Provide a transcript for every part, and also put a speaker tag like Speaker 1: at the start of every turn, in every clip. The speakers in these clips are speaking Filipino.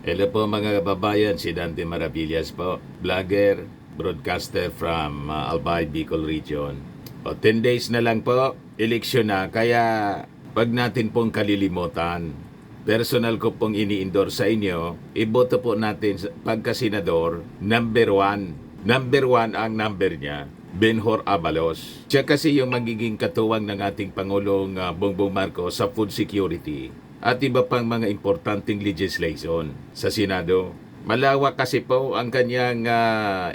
Speaker 1: Hello po mga kababayan, si Dante Maravillas po, vlogger, broadcaster from Albay, Bicol Region. 10 days na lang po, eleksyon na, kaya wag natin pong kalilimutan. Personal ko pong ini-endorse sa inyo, iboto po natin pagka-senador, number 1. Number 1 ang number niya, Benhur Abalos. Siya kasi yung magiging katuwang ng ating Pangulong Bongbong Marcos sa food security at iba pang mga importanteng legislation sa Senado. Malawak kasi po ang kanyang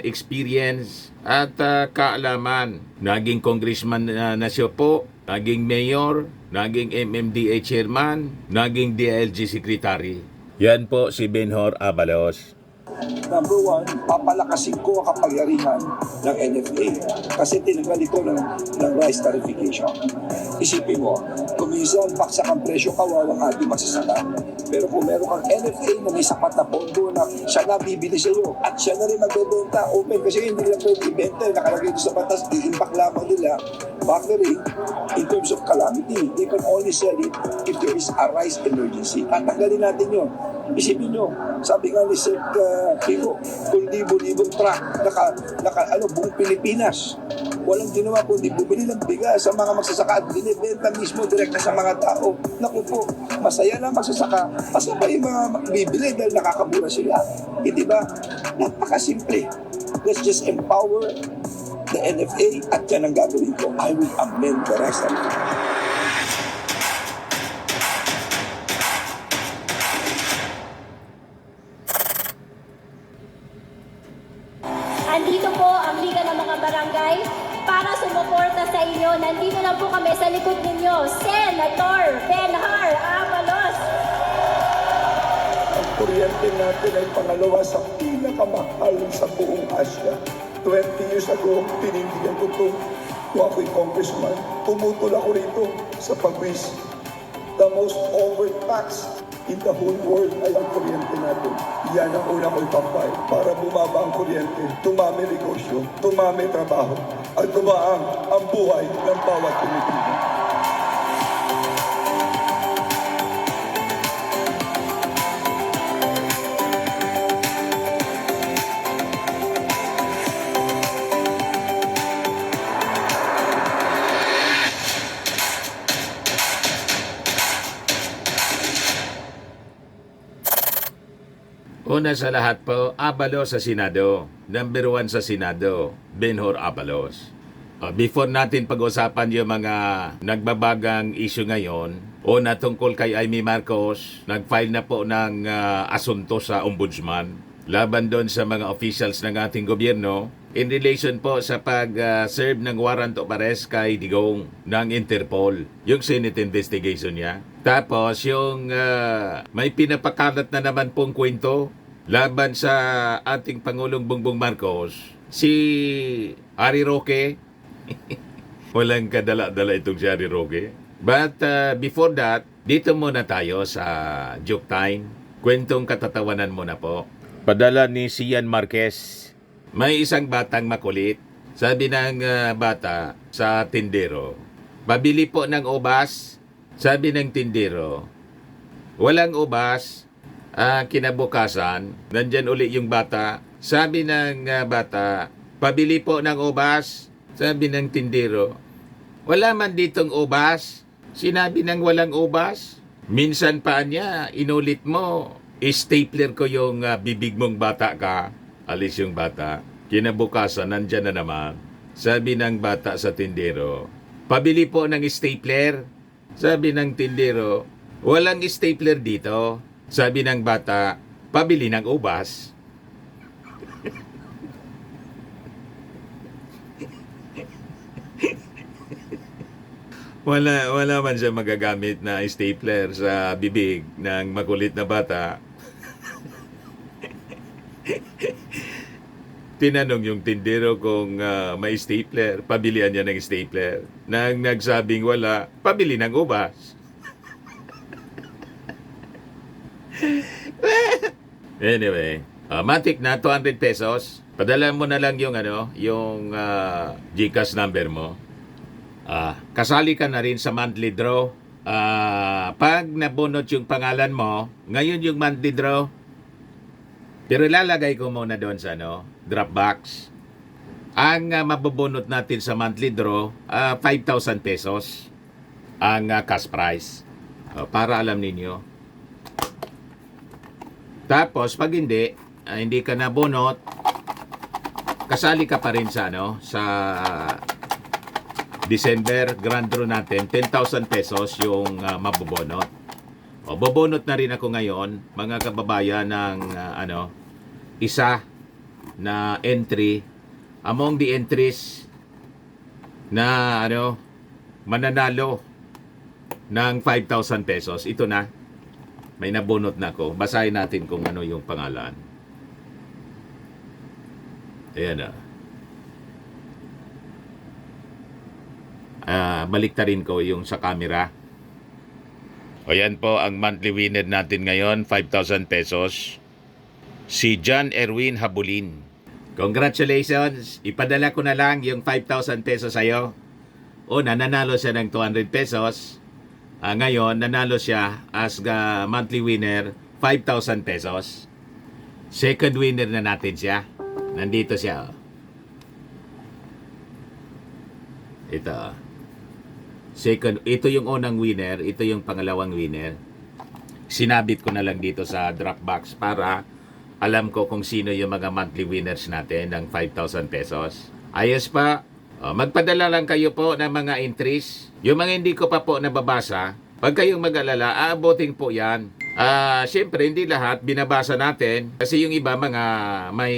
Speaker 1: experience at kaalaman. Naging congressman na siya po, naging mayor, naging MMDA chairman, naging DILG secretary. Yan po si Benhur Abalos.
Speaker 2: Number one, papalakasin ko ang kapangyarihan ng NFA kasi tinanggal ito ng rice tariffication. Isipin mo, kung minsan baksak ang presyo, kawawang ating magsasaka. Pero kung meron kang NFA na may sapat na pondo na siya na bibili sa iyo at siya na rin magbebenta open kasi hindi nila pwede ibenta, nakalagay doon sa batas, iimbak lamang nila factory in terms of calamity. They can only sell it if there is a rice emergency. Tatanggalin natin yun. Isipin nyo, sabi nga ni Sir Pico, kung libo-libong truck, buong Pilipinas, walang ginawa kundi bumili ng bigas sa mga magsasaka at binibenta mismo direkta sa mga tao. Naku po, masaya na magsasaka, masaya yung mga bibili dahil nakakabura sila. Hindi ba? Napakasimple. Let's just empower the NFA at yan ang gagawin ko. I will amend the rest of it.
Speaker 3: Andito po ang Liga ng mga Barangay para sumuporta sa inyo. Nandito na po kami sa likod ninyo, Senator Benhur Abalos.
Speaker 2: Ang kuryente natin ay pangalawa sa pinakamahal sa buong Asia. 20 years ago, pinindigan ko ito. Kung ako'y congressman, tumutol ako rito sa pagwis. The most overtaxed in the whole world ay ang kuryente natin. Yan ang una ko ipapay para bumaba ang kuryente, tumami negosyo, tumami trabaho, at tumaang ang buhay ng bawat Pilipino.
Speaker 1: Una sa lahat po, Abalos sa Senado. Number 1 sa Senado, Benhur Abalos. Before natin pag-usapan yung mga nagbabagang issue ngayon, una tungkol kay Amy Marcos, nag-file na po ng asunto sa ombudsman laban doon sa mga officials ng ating gobyerno in relation po sa pag-serve ng warrant of arrest kay Digong ng Interpol, yung Senate investigation niya. Tapos yung may pinapakalat na naman pong kwento laban sa ating Pangulong Bongbong Marcos, si Harry Roque. Walang kadala-dala itong si Harry Roque. But before that, dito muna tayo sa Joke Time. Kwentong katatawanan muna po. Padala ni Sian Marquez. May isang batang makulit. Sabi ng bata sa tindero, "Pabili po ng ubas." Sabi ng tindero, "Walang ubas." Kinabukasan, nandyan uli yung bata. Sabi ng bata, "Pabili po ng ubas." Sabi ng tindero, "Wala man ditong ubas." Sinabi ng walang ubas. Minsan pa niya, inulit mo, stapler ko yung bibig mong bata ka. Alis yung bata. Kinabukasan, nandyan na naman. Sabi ng bata sa tindero, "Pabili po ng stapler." Sabi ng tindero, "Walang stapler dito." Sabi ng bata, "Pabili ng ubas." Wala man siya magagamit na stapler sa bibig ng makulit na bata. Tinanong yung tindero kung may stapler, pabilihan niya ng stapler. Nang nagsabing wala, pabili ng ubas. Anyway, matik na 200 pesos. Padala mo na lang yung GCash number mo. Kasali ka na rin sa monthly draw. Pag nabunot yung pangalan mo, ngayon yung monthly draw, Pero ilalagay ko muna doon sa Dropbox. Ang mabubunot natin sa monthly draw, 5,000 pesos ang cash prize. Para alam ninyo. Tapos pag hindi ka nabunot, kasali ka pa rin sa sa December grand draw natin, 10,000 pesos yung mabubunot. Bubunot na rin ako ngayon, mga kababayan, ng isa na entry among the entries na mananalo ng 5,000 pesos. Ito na. May nabunot na ako. Basahin natin kung ano yung pangalan. Ayan baliktarin ko yung sa camera. Ayan po ang monthly winner natin ngayon, 5,000 pesos. Si John Erwin Habulin. Congratulations! Ipadala ko na lang yung 5,000 pesos sa'yo. Nanalo siya ng 200 pesos. Ngayon, nanalo siya as monthly winner, 5,000 pesos. Second winner na natin siya. Nandito siya. Ito. Ito yung unang winner. Ito yung pangalawang winner. Sinabit ko na lang dito sa Dropbox para alam ko kung sino yung mga monthly winners natin ng 5,000 pesos. Ayos pa. Magpadala lang kayo po ng mga entries. Yung mga hindi ko pa po nababasa, pag kayong mag-alala, aabotin po yan. Siyempre, hindi lahat binabasa natin. Kasi yung iba mga may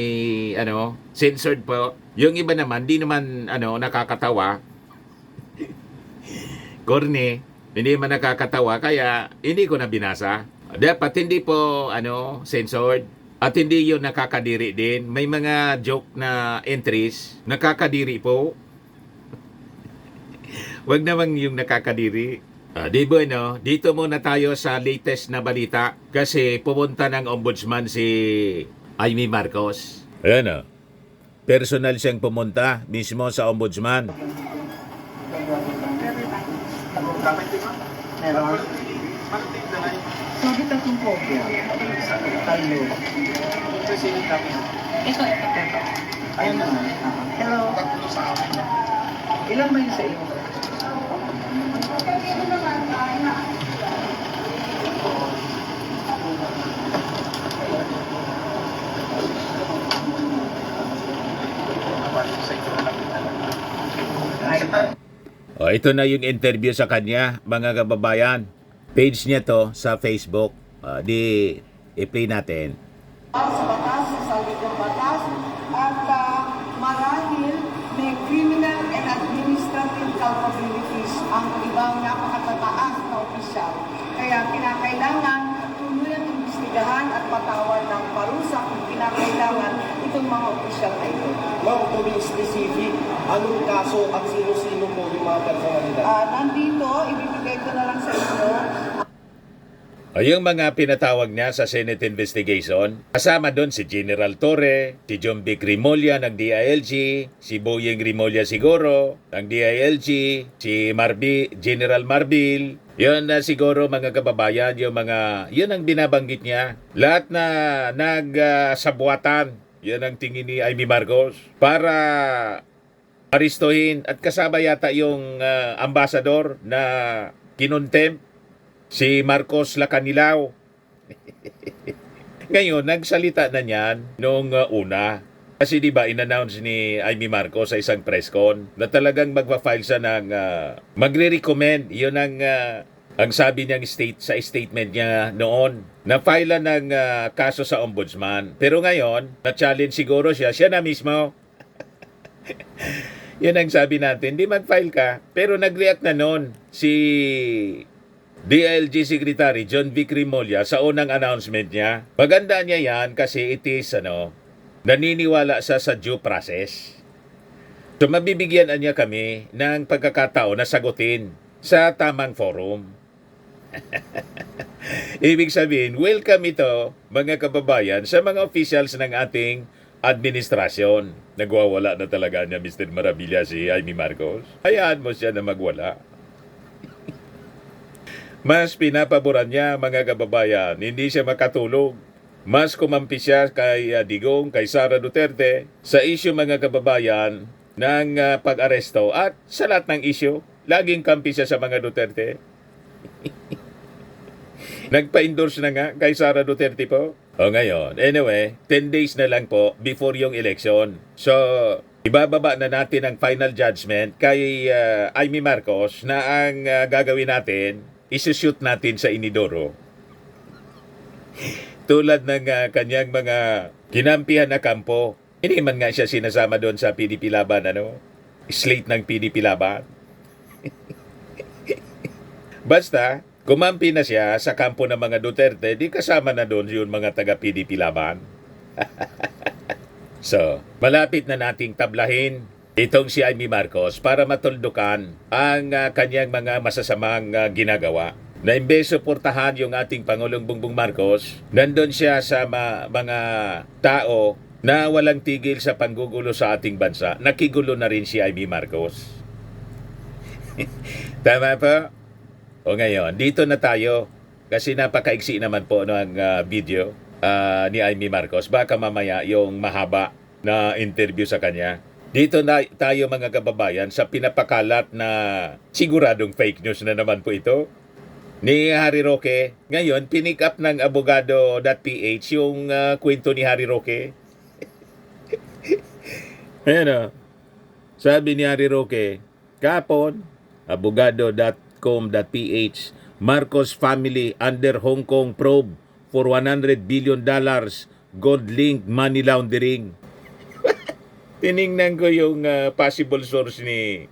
Speaker 1: censored po. Yung iba naman, di naman nakakatawa. Corny, hindi man nakakatawa, kaya hindi ko na binasa. Dapat hindi po censored. At hindi yun nakakadiri din. May mga joke na entries, nakakadiri po. Wag naman yung nakakadiri. Dito muna tayo sa latest na balita. Kasi pumunta ng ombudsman si Amy Marcos. Ayan personal siyang pumunta mismo sa ombudsman.
Speaker 4: Meron. Sabi tatong kopya. Tayo. Ito. Ayun na. Hello. Ilan ba yun sa iyo?
Speaker 1: Ito na yung interview sa kanya, mga kababayan. Page niya to sa Facebook. I-play natin.
Speaker 5: Sa batas, sa ligang batas, at marahil may criminal and administrative culpabilities ang ibang napakatataas na opisyal. Kaya kinakailangan tuluyang imbestigahan at patawar ng parusa kung kinakailangan itong mga opisyal na ito.
Speaker 6: Ma'am, to be specific, anong kaso at sino-sino po yung mga personalidad?
Speaker 5: Nandito, ibibigay ko na lang sa inyo.
Speaker 1: Yung mga pinatawag niya sa Senate investigation, kasama doon si General Torre, si John Vic Rimulya ng DILG, si Boyeng Rimulya siguro ng DILG, si General Marbil. Yun siguro mga kababayan, yun ang binabanggit niya. Lahat na nagsabuatan, yun ang tingin ni Amy Marcos para aristohin at kasama yata yung ambassador na kinontempt si Marcos Lacanilao. Ngayon, nagsalita na niyan noong una. Kasi di ba in-announce ni Amy Marcos sa isang press con na talagang magpa-file siya ng magre-recommend. Yun ang sabi niyang sa statement niya noon. Na-file ng kaso sa ombudsman. Pero ngayon, na-challenge siguro siya na mismo. Yun ang sabi natin, di mag-file ka. Pero nag-react na noon si DILG Secretary John Vic Rimulya sa unang announcement niya. Maganda niya yan kasi it is naniniwala sa due process. So mabibigyan niya kami ng pagkakataon na sagutin sa tamang forum. Ibig sabihin, welcome ito mga kababayan sa mga officials ng ating administrasyon. Nagwawala na talaga niya Mr. Maravilla si Amy Marcos. Hayaan mo siya na magwala. Mas pinapaboran niya mga kababayan, hindi siya makatulog. Mas kumampi siya kay Digong, kay Sara Duterte sa issue mga kababayan ng pag-aresto at sa lahat ng issue. Laging kampi siya sa mga Duterte. Nagpa-endorse na nga kay Sara Duterte po. O ngayon, anyway, 10 days na lang po before yung election. So, ibababa na natin ang final judgment kay Amy Marcos na ang gagawin natin, isushoot natin sa Inidoro. Tulad ng kanyang mga kinampihan na kampo. Hindi man nga siya sinasama doon sa PDP Laban, slate ng PDP Laban. Basta, kumampi na siya sa kampo ng mga Duterte, di kasama na doon yung mga taga-PDP Laban. So, malapit na nating tablahin itong si Amy Marcos para matuldukan ang kanyang mga masasamang ginagawa. Na imbes suportahan yung ating Pangulong Bongbong Marcos, nandun siya sa mga tao na walang tigil sa panggugulo sa ating bansa. Nakigulo na rin si Amy Marcos. Tama po? O ngayon, dito na tayo kasi napakaiksi naman po ng video ni Amy Marcos. Baka mamaya yung mahaba na interview sa kanya. Dito na tayo mga kababayan sa pinapakalat na siguradong fake news na naman po ito ni Harry Roque. Ngayon, pinick up ng abogado.ph yung kwento ni Harry Roque. Ayan sabi ni Harry Roque, kapon, abogado.com.ph, Marcos family under Hong Kong probe for $100 billion gold-linked money laundering. Tiningnan ko yung possible source ni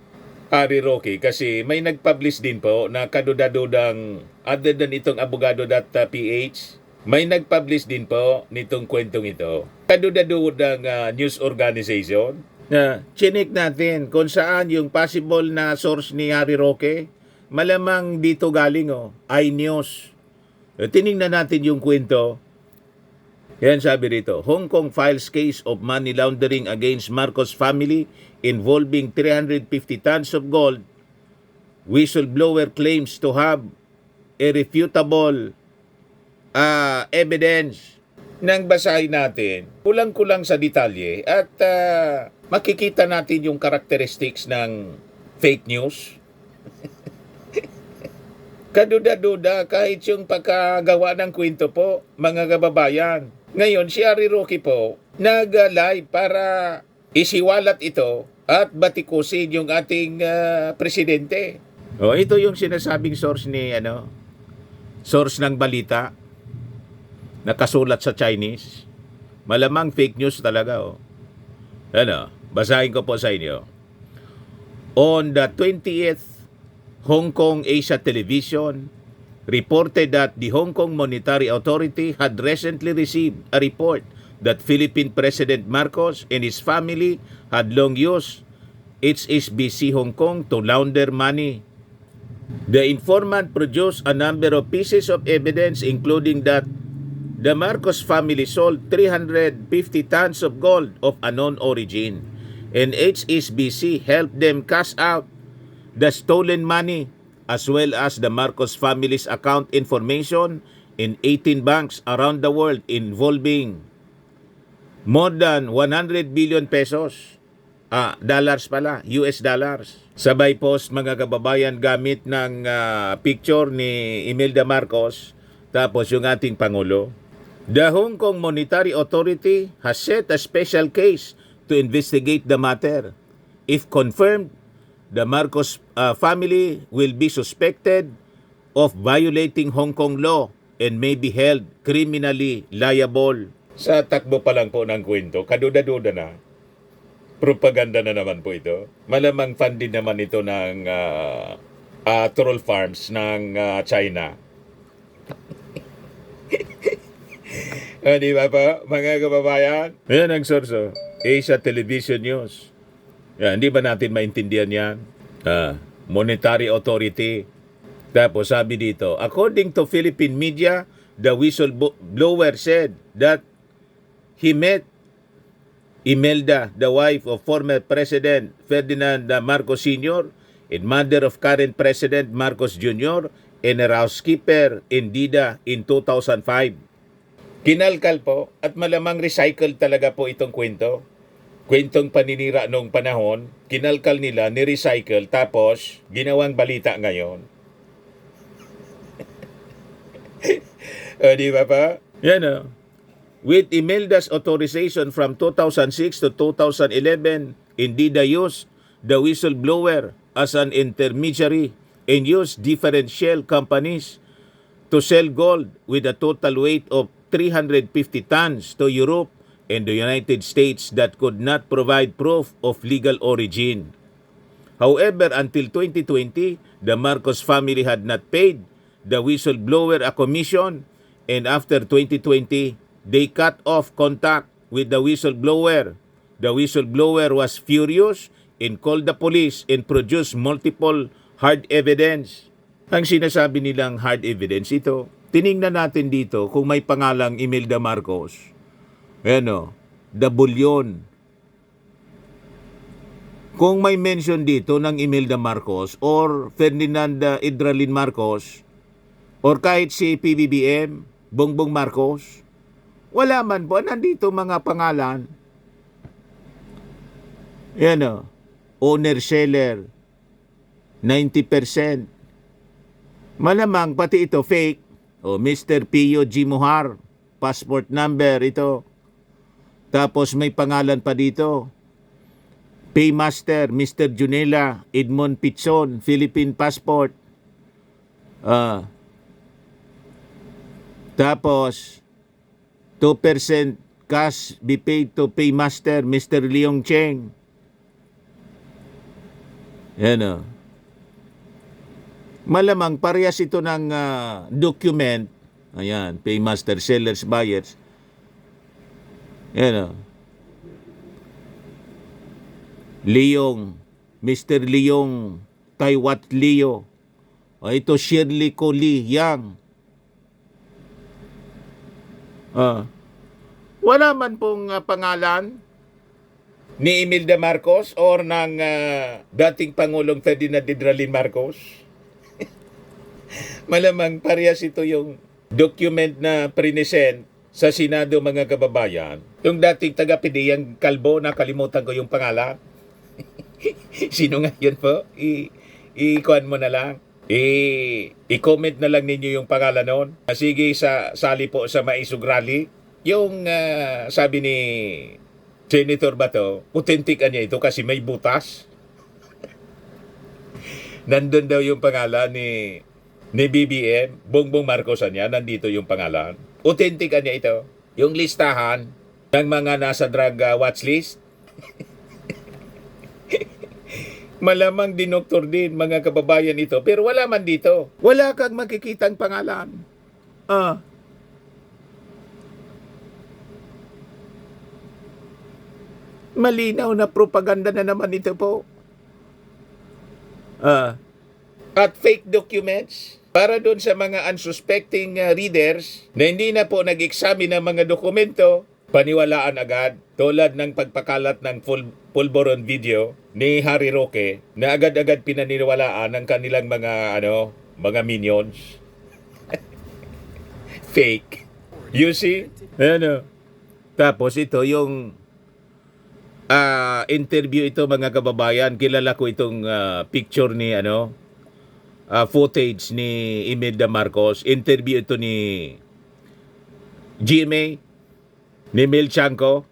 Speaker 1: Harry Roque kasi may nag-publish din po na kadudadudang other than itong abogado.ph, may nag-publish din po nitong kwentong ito. Kadudadudang news organization na chinik natin kung saan yung possible na source ni Harry Roque. Malamang dito galing iNews. Tiningnan natin yung kwento. Yan sabi rito, Hong Kong files case of money laundering against Marcos family involving 350 tons of gold. Whistleblower claims to have irrefutable evidence. Nang basahin natin, kulang-kulang sa detalye at makikita natin yung characteristics ng fake news. Kaduda-duda kahit yung pagkagawa ng kwento po, mga kababayan. Ngayon, si Harry Roque po, nag-live para isiwalat ito at batikusin yung ating presidente. Ito yung sinasabing source ni, source ng balita, nakasulat sa Chinese. Malamang fake news talaga, basahin ko po sa inyo. On the 20th, Hong Kong Asia Television reported that the Hong Kong Monetary Authority had recently received a report that Philippine President Marcos and his family had long used HSBC Hong Kong to launder money. The informant produced a number of pieces of evidence including that the Marcos family sold 350 tons of gold of unknown origin and HSBC helped them cash out the stolen money as well as the Marcos family's account information in 18 banks around the world involving more than 100 billion pesos. Dollars pala, US dollars. Sabay post mga kababayan gamit ng picture ni Imelda Marcos tapos yung ating Pangulo. The Hong Kong Monetary Authority has set a special case to investigate the matter. If confirmed, the Marcos family will be suspected of violating Hong Kong law and may be held criminally liable. Sa takbo pa lang po ng kwento, kaduda-duda na. Propaganda na naman po ito. Malamang funded naman ito ng troll farms ng China. Di ba pa, mga kababayan? Yan ang source, Asia Television News. Yan, hindi ba natin maintindihan yan? Monetary Authority. Tapos sabi dito, according to Philippine media, the whistleblower said that he met Imelda, the wife of former President Ferdinand Marcos Sr. and mother of current President Marcos Jr. and her housekeeper Indida in 2005. Kinalkal po at malamang recycle talaga po itong kwento. Kwentong paninira nung panahon, kinalkal nila, ni-recycle, tapos ginawang balita ngayon. O, di ba pa? Yan o. With Imelda's authorization from 2006 to 2011, Indida used the whistleblower as an intermediary and used different shell companies to sell gold with a total weight of 350 tons to Europe and the United States that could not provide proof of legal origin. However, until 2020, the Marcos family had not paid the whistleblower a commission, and after 2020, they cut off contact with the whistleblower. The whistleblower was furious and called the police and produced multiple hard evidence. Ang sinasabi nilang hard evidence ito, tiningnan natin dito kung may pangalang Imelda Marcos. Ano, the bullion. Kung may mention dito ng Imelda Marcos or Ferdinanda Idralin Marcos or kahit si PBBM, Bongbong Marcos, wala man po, nandito mga pangalan. Yan o, owner-seller, 90%. Malamang pati ito fake. O, Mr. Pio G. Mohar, passport number ito. Tapos may pangalan pa dito. Paymaster, Mr. Junela, Edmond Pichon, Philippine passport. Tapos, 2% cash be paid to Paymaster, Mr. Leong Cheng. Yan o. Malamang parehas ito ng document. Ayan, Paymaster, sellers, buyers. Yan o. Leong, Mr. Leong, Taiwat Leo. O ito Shirley Coley Yang. Wala man pong pangalan ni Imelda Marcos or ng dating Pangulong Ferdinand Idralin Marcos. Malamang parehas ito yung document na present sa Senado, mga kababayan. Yung dating taga-PDEA Kalbo, nakalimutan ko yung pangalan. Sino nga yun po? I-kuhan mo na lang. I-comment na lang ninyo yung pangalan nun. Sige, sali po sa Maisog Rally. Yung sabi ni Senator Bato, authentic niya ito kasi may butas. Nandun daw yung pangalan ni BBM, Bongbong Marcos niya, nandito yung pangalan. Authentic niya ito. Yung listahan ng mga nasa drug watch list. Malamang dinoktor din, mga kababayan ito. Pero wala man dito. Wala kang makikitang pangalan. Malinaw na propaganda na naman ito po. At fake documents para doon sa mga unsuspecting readers na hindi na po nag-examine ng mga dokumento, paniwalaan agad, tulad ng pagpakalat ng pulboron video ni Harry Roque na agad-agad pinaniwalaan ng kanilang mga mga minions. Fake. You see? Tapos ito yung interview ito, mga kababayan. Kilala ko itong picture ni footage ni Imelda Marcos. Interview ito ni GMA, ni Mel Chanco.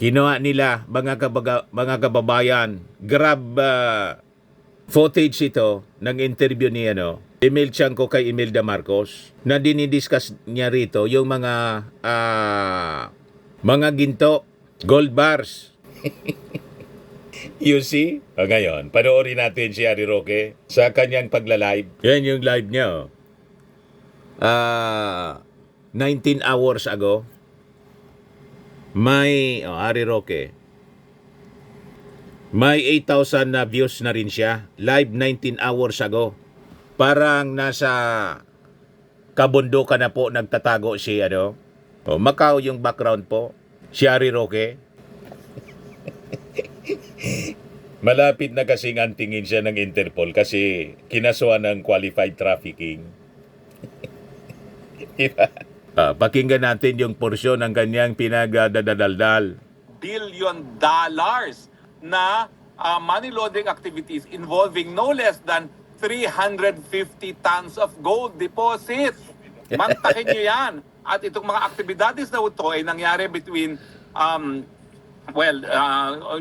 Speaker 1: Kinuha nila, mga kababayan. Grab footage ito ng interview ni Mel Chanco kay Imelda Marcos na dinidiscuss niya rito yung mga ginto, gold bars. You see? Ngayon, panoorin natin si Harry Roque sa kanyang pagla-live. Yan yung live niya. 19 hours ago, may Harry Roque. May 8,000 na views na rin siya. Live 19 hours ago. Parang nasa kabundukan na po nagtatago si Macau yung background po. Si Harry Roque. Malapit na kasing antingin siya ng Interpol kasi kinasuhan ng qualified trafficking. Diba? Pakinggan natin yung porsyon ng kanyang pinagdadaldal.
Speaker 7: $1 billion na money laundering activities involving no less than 350 tons of gold deposit. Mantakin nyo yan. At itong mga aktibidades na ito ay nangyari between,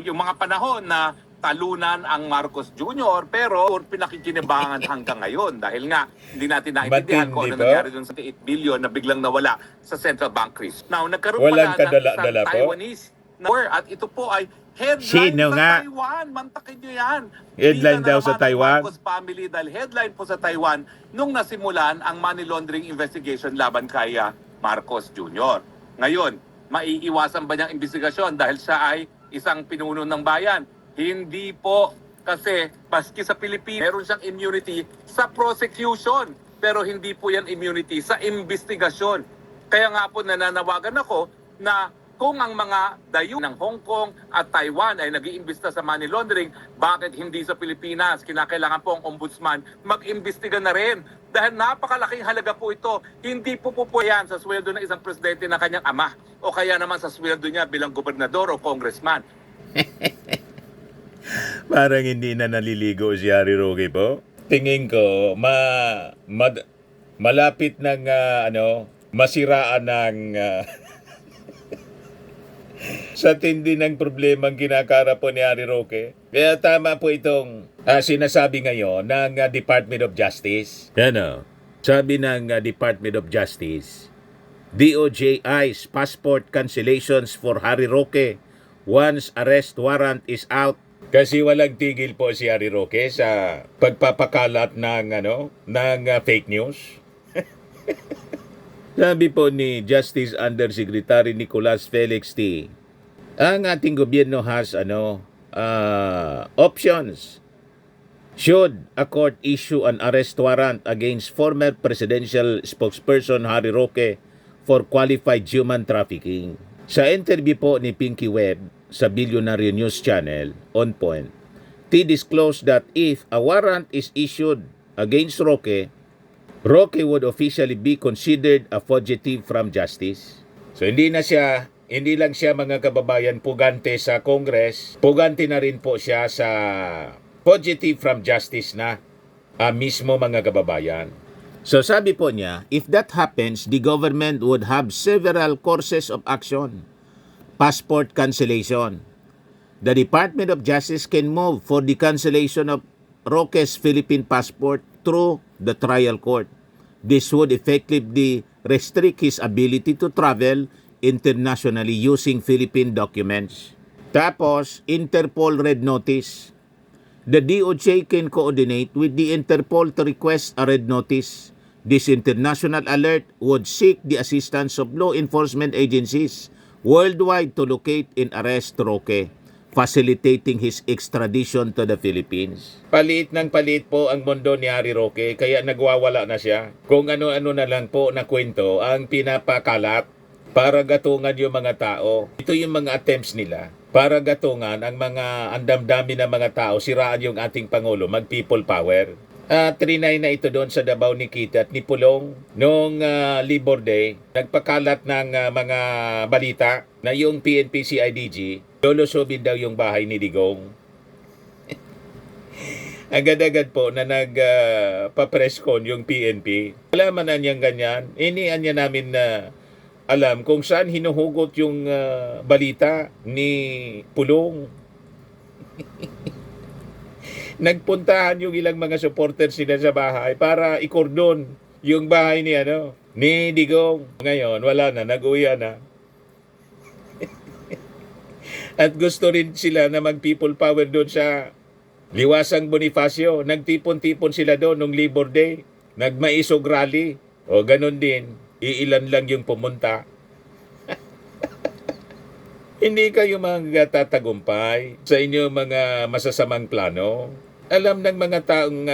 Speaker 7: yung mga panahon na talunan ang Marcos Jr. pero pinakikinabangan hanggang ngayon dahil nga hindi natin naintindihan kung ano
Speaker 1: Matindi to.
Speaker 7: nangyari dun sa 8 billion na biglang nawala sa central bank risk. Now, nagkaroon
Speaker 1: Walang
Speaker 7: pala ng
Speaker 1: kadala-dala
Speaker 7: isang
Speaker 1: po?
Speaker 7: Taiwanese na at ito po ay headline
Speaker 1: Sino
Speaker 7: sa
Speaker 1: nga?
Speaker 7: Taiwan. Mantakin nyo yan.
Speaker 1: Headline
Speaker 7: Hindi na
Speaker 1: daw sa
Speaker 7: naman ang
Speaker 1: Taiwan?
Speaker 7: Marcos family dahil headline po sa Taiwan nung nasimulan ang money laundering investigation laban kay Marcos Jr. Ngayon, maiiwasan ba niyang investigasyon dahil siya ay isang pinuno ng bayan? Hindi po, kasi maski sa Pilipinas, meron siyang immunity sa prosecution. Pero hindi po yan immunity sa investigasyon. Kaya nga po nananawagan ako na kung ang mga dayo ng Hong Kong at Taiwan ay nag-iimbesta sa money laundering, bakit hindi sa Pilipinas? Kinakailangan po ang ombudsman mag-imbestiga na rin. Dahil napakalaking halaga po ito. Hindi po yan sa sweldo ng isang presidente na kanyang ama o kaya naman sa sweldo niya bilang gobernador o congressman.
Speaker 1: Parang hindi na naliligo si Harry Roque po. Tingin ko, malapit ng masiraan ng sa tindi ng problemang kinakarap po ni Harry Roque. Kaya tama po itong sinasabi ngayon ng Department of Justice. Ano? Sabi ng Department of Justice, DOJ eyes passport cancellations for Harry Roque once arrest warrant is out. Kasi walang tigil po si Harry Roque sa pagpapakalat ng fake news. Sabi po ni Justice Undersecretary Nicolas Felix T, ang ating gobyerno has options. Should a court issue an arrest warrant against former presidential spokesperson Harry Roque for qualified human trafficking? Sa interview po ni Pinky Webb sa Billionaire News Channel, On Point, T disclosed that if a warrant is issued against Roque would officially be considered a fugitive from justice. So hindi lang siya mga kababayan pugante sa Congress, pugante na rin po siya sa fugitive from justice na mismo mga kababayan. So sabi po niya, if that happens, the government would have several courses of action. Passport cancellation. The Department of Justice can move for the cancellation of Roque's Philippine passport through the trial court. This would effectively restrict his ability to travel internationally using Philippine documents. Tapos, Interpol Red Notice. The DOJ can coordinate with the Interpol to request a red notice. This international alert would seek the assistance of law enforcement agencies worldwide to locate and arrest Roque, facilitating his extradition to the Philippines. Palit ng palit po ang mundo ni Harry Roque, kaya nagwawala na siya. Kung ano-ano na lang po na kwento ang pinapakalat para gatungan yung mga tao. Ito yung mga attempts nila para gatungan ang mga andamdami ng mga tao, siraan yung ating Pangulo, mag-people power. Trinay na ito doon sa Davao ni Kita at ni Pulong noong Labor Day, nagpakalat ng mga balita na yung PNP CIDG lulusobin daw yung bahay ni Digong. Agad-agad po na nagpa-press con yung PNP. Alaman na niyang ganyan. Inian niya namin na alam kung saan hinuhugot yung balita ni Pulong. Nagpuntahan yung ilang mga supporters nila sa bahay para ikordon yung bahay ni Digong. Ngayon, wala na, nag-uwi na. At gusto rin sila na mag-people power doon sa Liwasang Bonifacio. Nagtipon-tipon sila doon nung Labor Day. Nagmaisog rally. O ganun din, iilan lang yung pumunta. Hindi kayo magtatagumpay sa inyong mga masasamang plano. Alam ng mga taong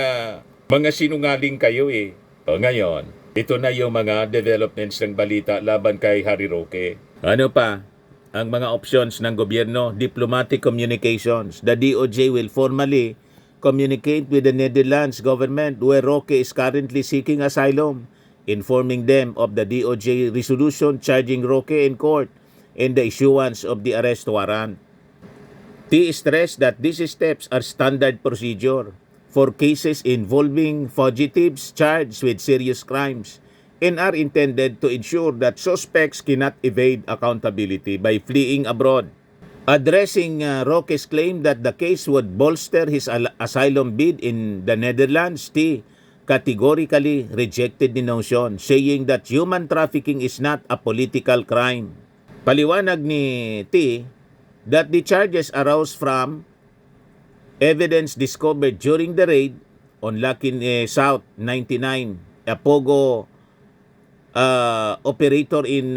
Speaker 1: mga sinungaling kayo eh. O ngayon, ito na yung mga developments ng balita laban kay Harry Roque. Ano pa? Ang mga options ng gobyerno, diplomatic communications. The DOJ will formally communicate with the Netherlands government where Roque is currently seeking asylum
Speaker 8: informing them of the DOJ resolution charging Roque in court and the issuance of the arrest warrant. T stressed that these steps are standard procedure for cases involving fugitives charged with serious crimes and are intended to ensure that suspects cannot evade accountability by fleeing abroad. Addressing Roque's claim that the case would bolster his asylum bid in the Netherlands, T categorically rejected the notion, saying that human trafficking is not a political crime. Paliwanag ni T that the charges arose from evidence discovered during the raid on Lucky South 99, a Pogo operator in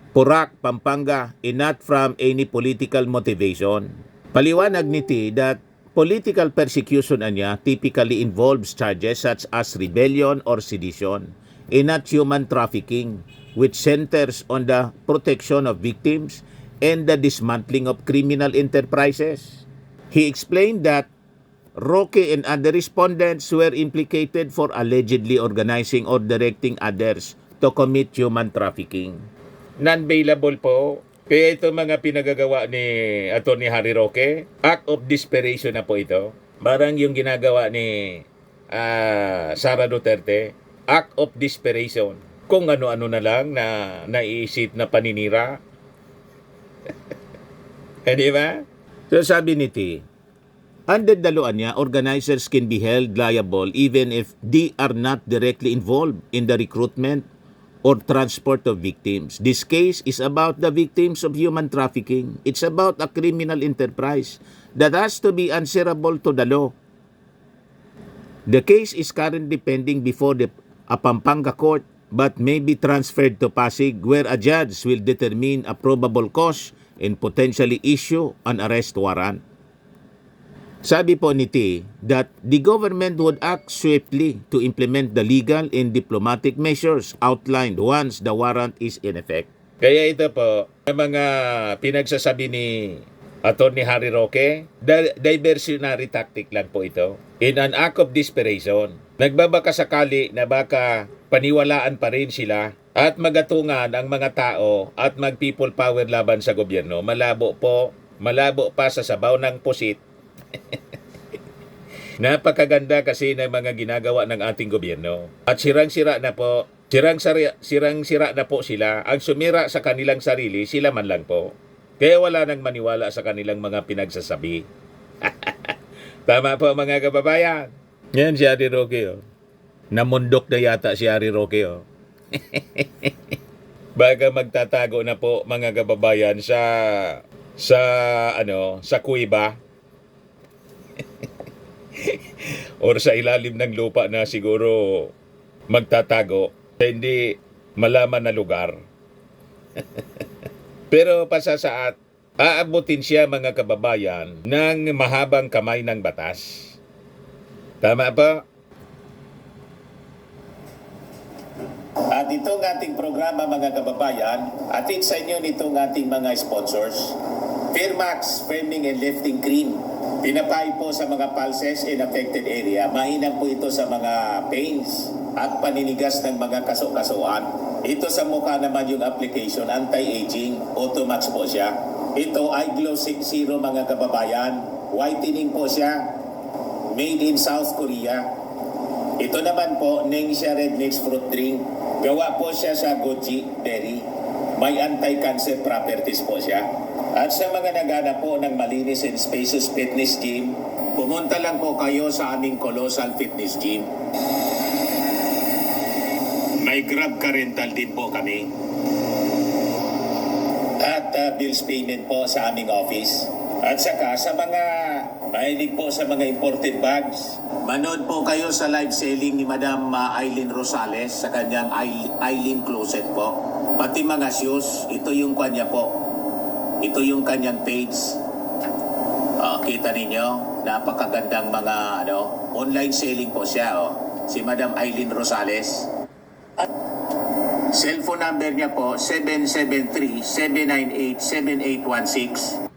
Speaker 8: Porac, Pampanga, and not from any political motivation. Paliwanag ni T that political persecution niya typically involves charges such as rebellion or sedition, and not human trafficking, which centers on the protection of victims and the dismantling of criminal enterprises. He explained that Roque and other respondents were implicated for allegedly organizing or directing others to commit human trafficking.
Speaker 1: Non-bailable po. Kaya ito mga pinagagawa ni Atty. Harry Roque, act of desperation na po ito. Parang yung ginagawa ni Sara Duterte, act of desperation. Kung ano-ano na lang na naiisip na paninira. Di ba?
Speaker 8: So sabi ni T, under the law niya, organizers can be held liable even if they are not directly involved in the recruitment or transport of victims. This case is about the victims of human trafficking. It's about a criminal enterprise that has to be answerable to the law. The case is currently pending before the Pampanga court but may be transferred to Pasig where a judge will determine a probable cause and potentially issue an arrest warrant. Sabi po ni T that the government would act swiftly to implement the legal and diplomatic measures outlined once the warrant is in effect.
Speaker 1: Kaya ito po, ang mga pinagsasabi ni Atty. Harry Roque, diversionary tactic lang po ito. In an act of desperation, nagbabaka sakali na baka paniwalaan pa rin sila at magatungan ang mga tao at mag-people power laban sa gobyerno. Malabo pa sa sabaw ng pusit. Napakaganda kasi ng mga ginagawa ng ating gobyerno. At sirang-sira na po sila. Ang sumira sa kanilang sarili, sila man lang po. Kaya wala nang maniwala sa kanilang mga pinagsasabi. Tama po mga kababayan. Yan si Harry Roque. Oh. Namundok na yata si Harry Roque. Oh. Baga magtatago na po mga kababayan sa kuweba or sa ilalim ng lupa na siguro magtatago sa hindi malaman na lugar. Pero pasasaat, aabutin siya mga kababayan ng mahabang kamay ng batas. Tama ba?
Speaker 9: At itong ating programa mga kababayan, atin sa inyo nitong ating mga sponsors. Firmax Firming and Lifting Cream. Pinapay po sa mga pulses in affected area. Mainam po ito sa mga pains at paninigas ng mga kaso-kasuan. Ito sa mukha naman yung application, anti-aging, Automax po siya. Ito ay Glow 60 mga kababayan. Whitening po siya. Made in South Korea. Ito naman po, Ningxia Red Mix Fruit Drink. Gawa po siya sa goji berry. May anti-cancer properties po siya. At sa mga naghanap po ng malinis and spacious fitness gym, pumunta lang po kayo sa aming Colossal Fitness Gym. May Grab ka rental din po kami. At bills payment po sa aming office. At saka sa mga mahilig po sa mga imported bags, manood po kayo sa live selling ni Madam Aileen Rosales sa kanyang Aileen Closet po. Pati mga shoes, ito yung kanya po. Ito yung kanyang page. Kita ninyo, napakagandang mga online selling po siya. Si Madam Aileen Rosales. Cellphone number niya po, 773-798-7816.